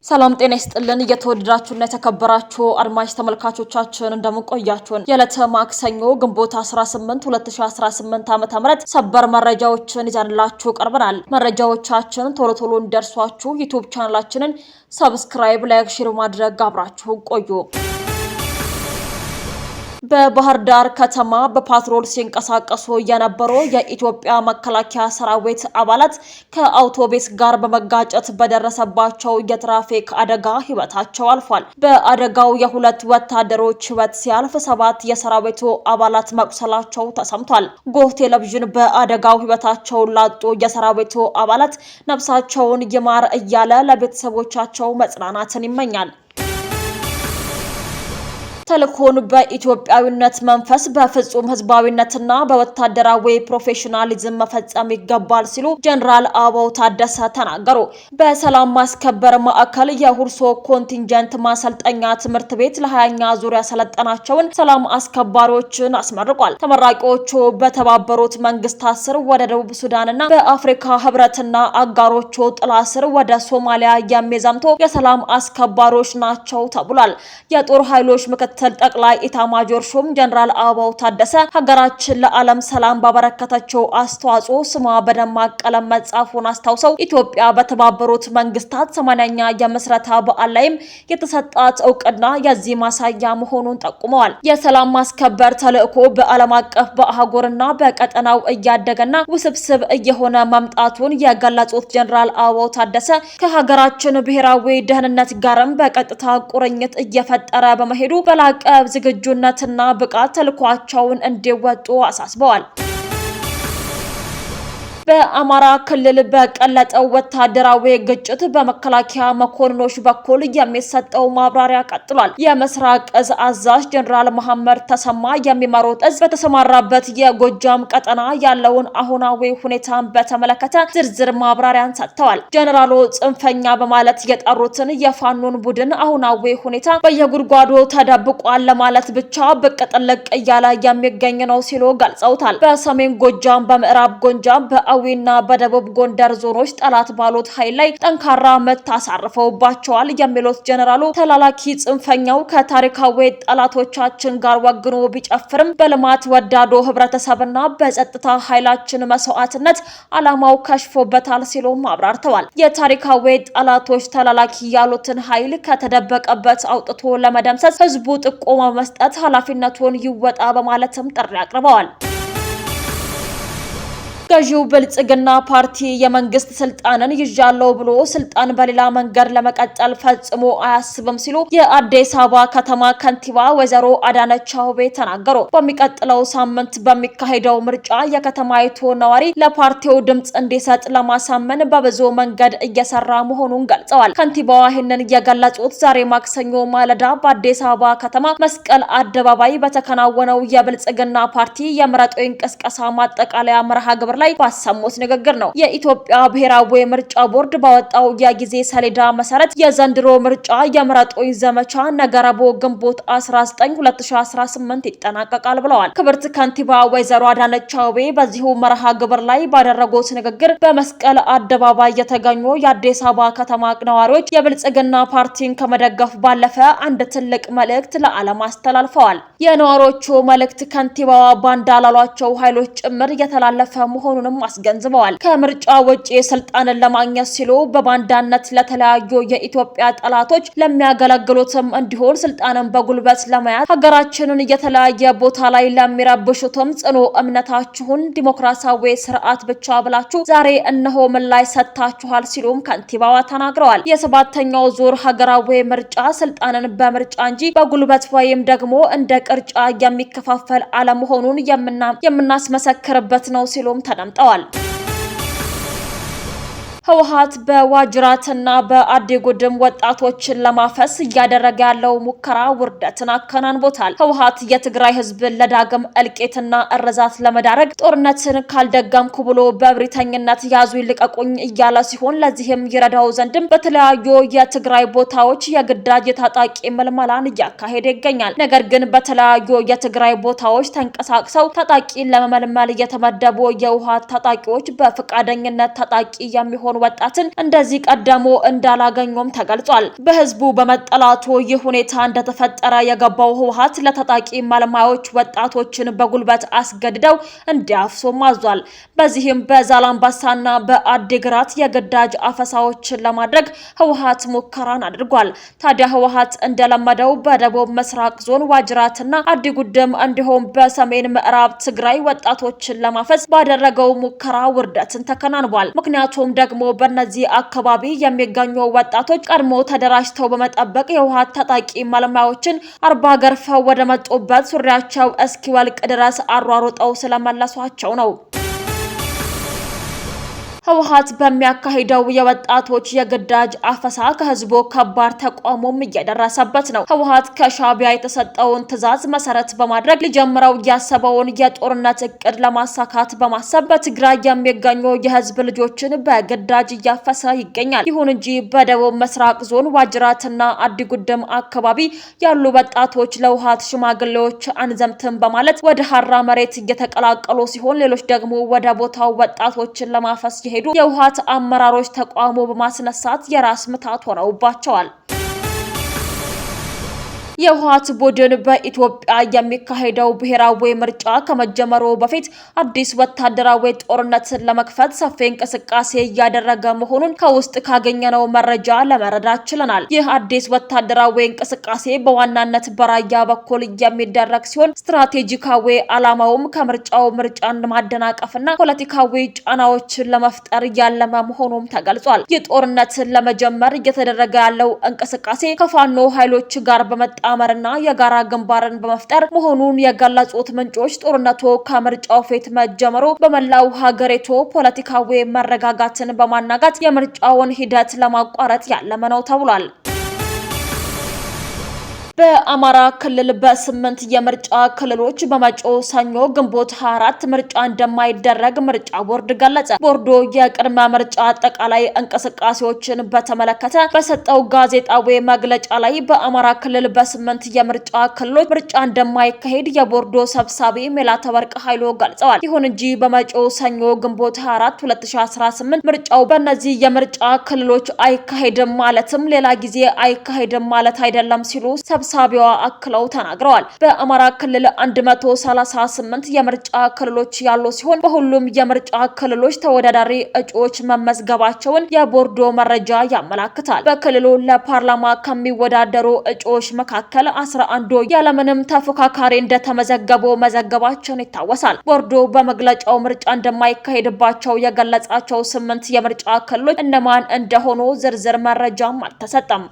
ሰላም ጤና ይስጥልን እየተወደዳችሁና የተከበራችሁ አድማጭ ተመልካቾቻችን እንደምንቆያችሁን የዕለተ ማክሰኞ ግንቦት 18 2018 ዓ.ም ሰበር መረጃዎችን ይዘንላችሁ ቀርበናል። መረጃዎቻችን ቶሎ ቶሎ እንዲደርሷችሁ ዩቲዩብ ቻናላችንን ሰብስክራይብ፣ ላይክ፣ ሼር ማድረግ አብራችሁ ቆዩ። በባህር ዳር ከተማ በፓትሮል ሲንቀሳቀሱ የነበሩ የኢትዮጵያ መከላከያ ሰራዊት አባላት ከአውቶቡስ ጋር በመጋጨት በደረሰባቸው የትራፊክ አደጋ ህይወታቸው አልፏል። በአደጋው የሁለት ወታደሮች ህይወት ሲያልፍ 7 የሰራዊቱ አባላት መቁሰላቸው ተሰምቷል። ጎህ ቴሌቪዥን በአደጋው ህይወታቸውን ላጡ የሰራዊቱ አባላት ነፍሳቸውን ይማር እያለ ለቤተሰቦቻቸው መጽናናትን ይመኛል። ተልእኮን በኢትዮጵያዊነት መንፈስ በፍጹም ህዝባዊነትና በወታደራዊ ፕሮፌሽናሊዝም መፈጸም ይገባል ሲሉ ጀነራል አበባው ታደሰ ተናገሩ። በሰላም ማስከበር ማዕከል የሁርሶ ኮንቲንጀንት ማሰልጠኛ ትምህርት ቤት ለ20ኛ ዙር ያሰለጠናቸውን ሰላም አስከባሪዎችን አስመርቋል። ተመራቂዎቹ በተባበሩት መንግስታት ስር ወደ ደቡብ ሱዳንና በአፍሪካ ህብረትና አጋሮቹ ጥላ ስር ወደ ሶማሊያ የሚዘምቱ የሰላም አስከባሪዎች ናቸው ተብሏል። የጦር ኃይሎች ምክትል ጠቅላይ ኢታማጆር ሹም ጀነራል አበባው ታደሰ ሀገራችን ለዓለም ሰላም ባበረከተችው አስተዋጽኦ ስሟ በደማቅ ቀለም መጻፉን አስታውሰው ኢትዮጵያ በተባበሩት መንግስታት 80ኛ የምስረታ በዓል ላይም የተሰጣት እውቅና የዚህ ማሳያ መሆኑን ጠቁመዋል። የሰላም ማስከበር ተልእኮ በዓለም አቀፍ በአህጉርና በቀጠናው እያደገና ውስብስብ እየሆነ መምጣቱን የገለጹት ጀነራል አበባው ታደሰ ከሀገራችን ብሔራዊ ደህንነት ጋርም በቀጥታ ቁርኝት እየፈጠረ በመሄዱ በላቀ ዝግጁነትና ብቃት ተልኳቸውን እንዲወጡ አሳስበዋል። በአማራ ክልል በቀለጠው ወታደራዊ ግጭት በመከላከያ መኮንኖች በኩል የሚሰጠው ማብራሪያ ቀጥሏል። የምስራቅ እዝ አዛዥ ጀነራል መሐመድ ተሰማ የሚመሩት እዝ በተሰማራበት የጎጃም ቀጠና ያለውን አሁናዊ ሁኔታን በተመለከተ ዝርዝር ማብራሪያን ሰጥተዋል። ጀነራሉ ጽንፈኛ በማለት የጠሩትን የፋኖን ቡድን አሁናዊ ሁኔታ በየጉድጓዱ ተደብቋል ለማለት ብቻ ብቅ ጥልቅ እያለ የሚገኝ ነው ሲሉ ገልጸውታል። በሰሜን ጎጃም፣ በምዕራብ ጎጃም፣ በአዊና በደቡብ ጎንደር ዞኖች ጠላት ባሉት ኃይል ላይ ጠንካራ ምት አሳርፈውባቸዋል የሚሉት ጀነራሉ ተላላኪ ጽንፈኛው ከታሪካዊ ጠላቶቻችን ጋር ወግኖ ቢጨፍርም በልማት ወዳዶ ህብረተሰብና በጸጥታ ኃይላችን መስዋዕትነት ዓላማው ከሽፎበታል ሲሉም አብራርተዋል። የታሪካዊ ጠላቶች ተላላኪ ያሉትን ኃይል ከተደበቀበት አውጥቶ ለመደምሰስ ህዝቡ ጥቆማ መስጠት ኃላፊነቱን ይወጣ በማለትም ጥሪ አቅርበዋል። ገዢው ብልጽግና ፓርቲ የመንግስት ስልጣንን ይዣለው ብሎ ስልጣን በሌላ መንገድ ለመቀጠል ፈጽሞ አያስብም ሲሉ የአዲስ አበባ ከተማ ከንቲባ ወይዘሮ አዳነች አቤቤ ተናገሩ። በሚቀጥለው ሳምንት በሚካሄደው ምርጫ የከተማይቱ ነዋሪ ለፓርቲው ድምጽ እንዲሰጥ ለማሳመን በብዙ መንገድ እየሰራ መሆኑን ገልጸዋል። ከንቲባዋ ይህንን የገለጹት ዛሬ ማክሰኞ ማለዳ በአዲስ አበባ ከተማ መስቀል አደባባይ በተከናወነው የብልጽግና ፓርቲ የምረጡኝ ቅስቀሳ ማጠቃለያ መርሃ ግብር ላይ ባሰሙት ንግግር ነው። የኢትዮጵያ ብሔራዊ ምርጫ ቦርድ ባወጣው የጊዜ ሰሌዳ መሰረት የዘንድሮ ምርጫ የምረጡኝ ዘመቻ ነገ ረቡዕ ግንቦት 19 2018 ይጠናቀቃል ብለዋል። ክብርት ከንቲባ ወይዘሮ አዳነች አቤቤ በዚሁ መርሃ ግብር ላይ ባደረጉት ንግግር በመስቀል አደባባይ የተገኙ የአዲስ አበባ ከተማ ነዋሪዎች የብልጽግና ፓርቲን ከመደገፍ ባለፈ አንድ ትልቅ መልእክት ለዓለም አስተላልፈዋል። የነዋሪዎቹ መልእክት ከንቲባዋ ባንዳ ላሏቸው ኃይሎች ጭምር የተላለፈ መሆኑንም አስገንዝበዋል። ከምርጫ ውጪ ስልጣንን ለማግኘት ሲሉ በባንዳነት ለተለያዩ የኢትዮጵያ ጠላቶች ለሚያገለግሉትም እንዲሆን ስልጣንን በጉልበት ለመያዝ ሀገራችንን የተለያየ ቦታ ላይ ለሚረብሹትም ጽኑ እምነታችሁን ዲሞክራሲያዊ ስርዓት ብቻ ብላችሁ ዛሬ እነሆ ምላሽ ሰጥታችኋል ሲሉም ከንቲባዋ ተናግረዋል። የሰባተኛው ዙር ሀገራዊ ምርጫ ስልጣንን በምርጫ እንጂ በጉልበት ወይም ደግሞ እንደ ቅርጫ የሚከፋፈል አለመሆኑን የምናስመሰክርበት ነው ሲሉም ተደምጠዋል። ህወሓት በዋጅራትና በአዲጉድም ወጣቶችን ለማፈስ እያደረገ ያለው ሙከራ ውርደትን አከናንቦታል። ህወሓት የትግራይ ህዝብን ለዳግም እልቂትና እርዛት ለመዳረግ ጦርነትን ካልደገምኩ ብሎ በብሪተኝነት ያዙ ይልቀቁኝ እያለ ሲሆን ለዚህም ይረዳው ዘንድም በተለያዩ የትግራይ ቦታዎች የግዳጅ የታጣቂ ምልመላን እያካሄደ ይገኛል። ነገር ግን በተለያዩ የትግራይ ቦታዎች ተንቀሳቅሰው ታጣቂ ለመመልመል የተመደቡ የህወሓት ታጣቂዎች በፍቃደኝነት ታጣቂ የሚሆኑ የሚሆን ወጣትን እንደዚህ ቀደሞ እንዳላገኙም ተገልጿል። በህዝቡ በመጠላቱ ይህ ሁኔታ እንደተፈጠረ የገባው ህወሓት ለታጣቂ መልማዮች ወጣቶችን በጉልበት አስገድደው እንዲያፍሱም አዟል። በዚህም በዛላምበሳና በአዲግራት የግዳጅ አፈሳዎችን ለማድረግ ህወሓት ሙከራን አድርጓል። ታዲያ ህወሓት እንደለመደው በደቡብ ምስራቅ ዞን ዋጅራትና አዲጉደም እንዲሁም በሰሜን ምዕራብ ትግራይ ወጣቶችን ለማፈስ ባደረገው ሙከራ ውርደትን ተከናንቧል። ምክንያቱም ደግሞ በእነዚህ አካባቢ የሚገኙ ወጣቶች ቀድሞ ተደራጅተው በመጠበቅ የህወሓት ታጣቂ መልማዮችን አርባ ገርፈው ወደ መጡበት ሱሪያቸው እስኪወልቅ ድረስ አሯሩጠው ስለመለሷቸው ነው። ህወሓት በሚያካሂደው የወጣቶች የግዳጅ አፈሳ ከህዝቡ ከባድ ተቃውሞም እየደረሰበት ነው። ህወሓት ከሻዕቢያ የተሰጠውን ትዕዛዝ መሰረት በማድረግ ሊጀምረው ያሰበውን የጦርነት እቅድ ለማሳካት በማሰብ በትግራይ የሚገኙ የህዝብ ልጆችን በግዳጅ እያፈሰ ይገኛል። ይሁን እንጂ በደቡብ ምስራቅ ዞን ዋጅራትና አዲጉደም አካባቢ ያሉ ወጣቶች ለህወሓት ሽማግሌዎች አንዘምትም በማለት ወደ ሀራ መሬት እየተቀላቀሉ ሲሆን፣ ሌሎች ደግሞ ወደ ቦታው ወጣቶችን ለማፈስ ሄዱ የህወሓት አመራሮች ተቃውሞ በማስነሳት የራስ ምታት ሆነውባቸዋል። የህወሓት ቡድን በኢትዮጵያ የሚካሄደው ብሔራዊ ምርጫ ከመጀመሩ በፊት አዲስ ወታደራዊ ጦርነትን ለመክፈት ሰፊ እንቅስቃሴ እያደረገ መሆኑን ከውስጥ ካገኘነው መረጃ ለመረዳት ችለናል። ይህ አዲስ ወታደራዊ እንቅስቃሴ በዋናነት በራያ በኩል የሚደረግ ሲሆን ስትራቴጂካዊ ዓላማውም ከምርጫው ምርጫን ማደናቀፍና ፖለቲካዊ ጫናዎችን ለመፍጠር ያለመ መሆኑም ተገልጿል። ይህ ጦርነትን ለመጀመር እየተደረገ ያለው እንቅስቃሴ ከፋኖ ኃይሎች ጋር በመጣ አመርና የጋራ ግንባርን በመፍጠር መሆኑን የገለጹት ምንጮች ጦርነቱ ከምርጫው ፊት መጀመሩ በመላው ሀገሪቱ ፖለቲካዊ መረጋጋትን በማናጋት የምርጫውን ሂደት ለማቋረጥ ያለመ ነው ተብሏል። በአማራ ክልል በ8 የምርጫ ክልሎች በመጪው ሰኞ ግንቦት 24 ምርጫ እንደማይደረግ ምርጫ ቦርድ ገለጸ። ቦርዱ የቅድመ ምርጫ አጠቃላይ እንቅስቃሴዎችን በተመለከተ በሰጠው ጋዜጣዊ መግለጫ ላይ በአማራ ክልል በ8 የምርጫ ክልሎች ምርጫ እንደማይካሄድ የቦርዱ ሰብሳቢ ሜላተወርቅ ኃይሉ ገልጸዋል። ይሁን እንጂ በመጪው ሰኞ ግንቦት 24 2018 ምርጫው በእነዚህ የምርጫ ክልሎች አይካሄድም ማለትም ሌላ ጊዜ አይካሄድም ማለት አይደለም ሲሉ ሰብሳቢዋ አክለው ተናግረዋል። በአማራ ክልል 138 የምርጫ ክልሎች ያሉ ሲሆን በሁሉም የምርጫ ክልሎች ተወዳዳሪ እጩዎች መመዝገባቸውን የቦርዶ መረጃ ያመላክታል። በክልሉ ለፓርላማ ከሚወዳደሩ እጩዎች መካከል 11 ያለምንም ተፎካካሪ እንደተመዘገቡ መዘገባቸውን ይታወሳል። ቦርዶ በመግለጫው ምርጫ እንደማይካሄድባቸው የገለጻቸው 8 የምርጫ ክልሎች እነማን እንደሆኑ ዝርዝር መረጃም አልተሰጠም።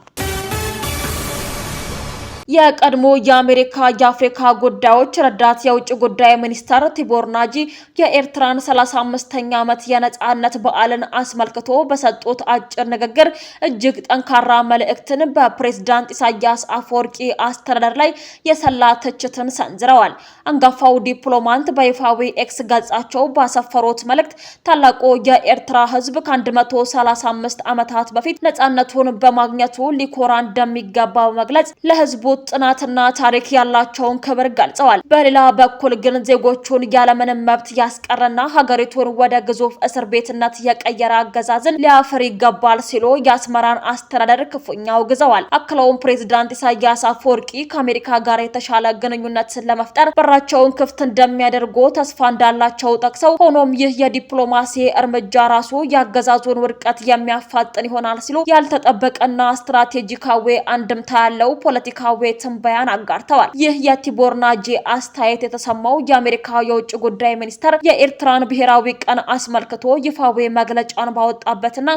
የቀድሞ የአሜሪካ የአፍሪካ ጉዳዮች ረዳት የውጭ ጉዳይ ሚኒስተር ቲቦር ናጂ የኤርትራን 35ኛ ዓመት የነጻነት በዓልን አስመልክቶ በሰጡት አጭር ንግግር እጅግ ጠንካራ መልእክትን በፕሬዝዳንት ኢሳያስ አፈወርቂ አስተዳደር ላይ የሰላ ትችትን ሰንዝረዋል። አንጋፋው ዲፕሎማት በይፋዊ ኤክስ ገጻቸው ባሰፈሩት መልእክት ታላቁ የኤርትራ ሕዝብ ከ135 ዓመታት በፊት ነጻነቱን በማግኘቱ ሊኮራ እንደሚገባ በመግለጽ ለሕዝቡ ጥናትና ታሪክ ያላቸውን ክብር ገልጸዋል። በሌላ በኩል ግን ዜጎቹን ያለምንም መብት ያስቀረና ሀገሪቱን ወደ ግዙፍ እስር ቤትነት የቀየረ አገዛዝን ሊያፍር ይገባል ሲሉ የአስመራን አስተዳደር ክፉኛ አውግዘዋል። አክለውም ፕሬዝዳንት ኢሳያስ አፈወርቂ ከአሜሪካ ጋር የተሻለ ግንኙነትን ለመፍጠር በራቸውን ክፍት እንደሚያደርጉ ተስፋ እንዳላቸው ጠቅሰው ሆኖም ይህ የዲፕሎማሲ እርምጃ ራሱ የአገዛዙን ውድቀት የሚያፋጥን ይሆናል ሲሉ ያልተጠበቀና ስትራቴጂካዊ አንድምታ ያለው ፖለቲካዊ ትንበያን አጋርተዋል። ይህ የቲቦር ናጂ አስተያየት የተሰማው የአሜሪካ የውጭ ጉዳይ ሚኒስተር የኤርትራን ብሔራዊ ቀን አስመልክቶ ይፋዊ መግለጫን ባወጣበትና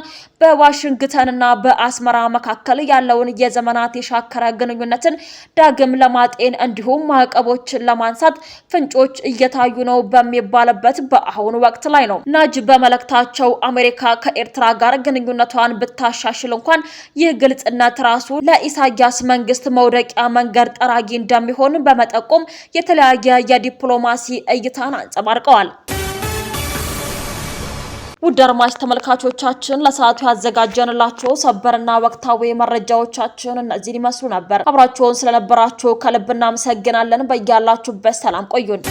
በዋሽንግተንና በአስመራ መካከል ያለውን የዘመናት የሻከረ ግንኙነትን ዳግም ለማጤን እንዲሁም ማዕቀቦችን ለማንሳት ፍንጮች እየታዩ ነው በሚባልበት በአሁኑ ወቅት ላይ ነው። ናጂ በመልእክታቸው አሜሪካ ከኤርትራ ጋር ግንኙነቷን ብታሻሽል እንኳን ይህ ግልጽነት ራሱ ለኢሳያስ መንግስት መውደቂያ መንገድ ጠራጊ እንደሚሆን በመጠቆም የተለያየ የዲፕሎማሲ እይታን አንጸባርቀዋል። ውድ አድማጭ ተመልካቾቻችን ለሰዓቱ ያዘጋጀንላችሁ ሰበርና ወቅታዊ መረጃዎቻችን እነዚህ ይመስሉ ነበር። አብራችሁን ስለነበራችሁ ከልብ እናመሰግናለን። በያላችሁበት ሰላም ቆዩን።